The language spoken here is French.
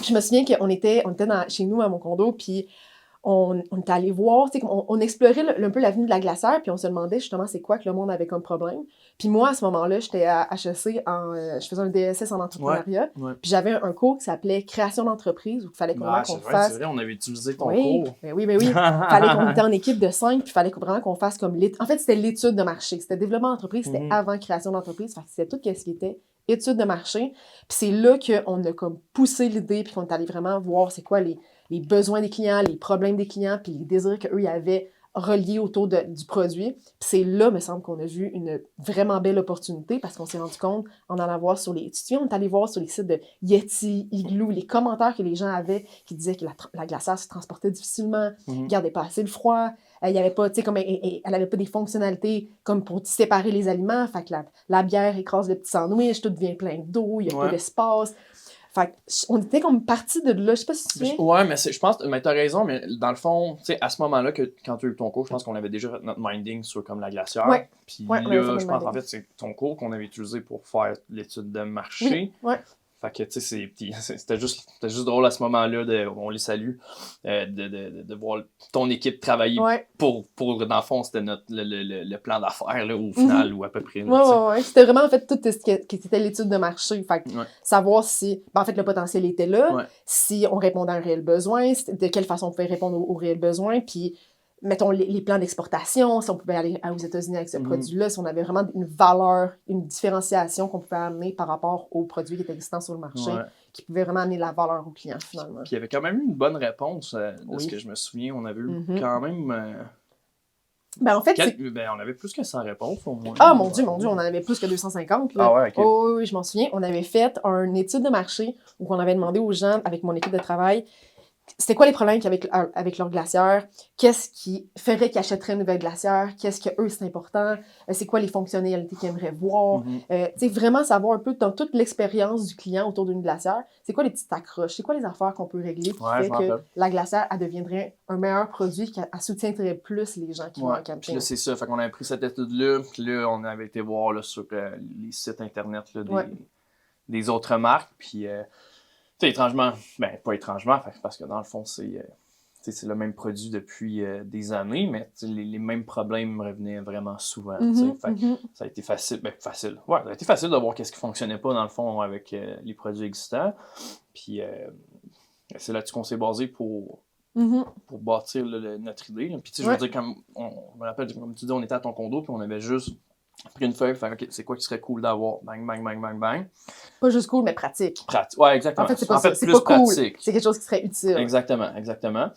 Je me souviens on était chez nous à mon condo, puis on était allé voir, tu sais, on explorait un peu l'avenue de la Glacière, puis on se demandait justement c'est quoi que le monde avait comme problème. Puis moi, à ce moment-là, j'étais à HEC, je faisais un DSS en entrepreneuriat, puis j'avais un cours qui s'appelait Création d'entreprise, où il fallait vraiment qu'on fasse... C'est vrai, on avait utilisé ton oui, cours. ben oui. Il fallait qu'on était en équipe de 5, puis il fallait vraiment qu'on fasse comme... En fait, c'était l'étude de marché. C'était développement d'entreprise, c'était avant création d'entreprise. Fait que c'était tout ce qui était étude de marché. Puis c'est là qu'on a comme poussé l'idée, puis qu'on est allé vraiment voir c'est quoi les besoins des clients, les problèmes des clients, puis les désirs qu'eux y avaient reliés autour du produit. Puis c'est là, me semble, qu'on a vu une vraiment belle opportunité parce qu'on s'est rendu compte, en allant voir sur les... Tu sais, on est allé voir sur les sites de Yeti, Igloo, les commentaires que les gens avaient qui disaient que la glacière se transportait difficilement, gardait pas assez le froid, il y avait pas, tu sais, comme elle avait pas des fonctionnalités comme pour séparer les aliments, fait que la bière écrase le petit sandwich, tout devient plein d'eau, il y a pas d'espace. Fait on était comme parti de là, je sais pas si tu sais. Ouais, mais je pense, mais t'as raison, mais dans le fond, tu sais, à ce moment-là, quand tu as eu ton cours, je pense qu'on avait déjà fait notre minding sur comme la glacière. Ouais. Puis Ouais, là, je pense en fait, c'est ton cours qu'on avait utilisé pour faire l'étude de marché. Oui, ouais. Fait que, tu sais, c'était juste drôle à ce moment-là, on les salue, de voir ton équipe travailler pour dans le fond, c'était le plan d'affaires, là, au final, ou à peu près. Là, ouais. C'était vraiment, en fait, tout ce qui était l'étude de marché. Fait que savoir si, en fait, le potentiel était là, si on répondait à un réel besoin, de quelle façon on pouvait répondre aux réels besoins, puis mettons, les plans d'exportation, si on pouvait aller aux États-Unis avec ce produit-là, si on avait vraiment une valeur, une différenciation qu'on pouvait amener par rapport aux produits qui étaient existants sur le marché, qui pouvaient vraiment amener la valeur aux clients, finalement. Puis il y avait quand même eu une bonne réponse de ce que je me souviens. On avait eu quand même... Ben, en fait, on avait plus que 100 réponses, au moins. Ah, mon Dieu, on en avait plus que 250. Là. Ah ouais, OK. Oh, oui, je m'en souviens. On avait fait une étude de marché où on avait demandé aux gens, avec mon équipe de travail, c'était quoi les problèmes qu'il y avait avec leur glacière? Qu'est-ce qui ferait qu'ils achèteraient une nouvelle glacière? Qu'est-ce que eux c'est important? C'est quoi les fonctionnalités qu'ils aimeraient voir? Tu sais, vraiment savoir un peu dans toute l'expérience du client autour d'une glacière, c'est quoi les petites accroches? C'est quoi les affaires qu'on peut régler qui fait que la glacière, elle deviendrait un meilleur produit, qu'elle soutiendrait plus les gens qui vont en camping? Puis là, c'est ça. Fait qu'on avait pris cette étude-là, puis là, on avait été voir là, sur les sites Internet là, des autres marques, puis... étrangement, pas étrangement, parce que dans le fond, c'est le même produit depuis des années, mais les mêmes problèmes revenaient vraiment souvent. Ça a été facile. Ouais, ça a été facile de voir qu'est-ce qui fonctionnait pas, dans le fond, avec les produits existants. Puis c'est là-dessus qu'on s'est basé pour bâtir notre idée. Là. Puis je veux dire, comme je me rappelle, comme tu dis, on était à ton condo, puis on avait juste pris une feuille, OK, c'est quoi qui serait cool d'avoir? Bang, bang, bang, bang, bang. Pas juste cool, mais pratique. Ouais, exactement. En fait, c'est pas plus cool. pratique. C'est quelque chose qui serait utile. Exactement.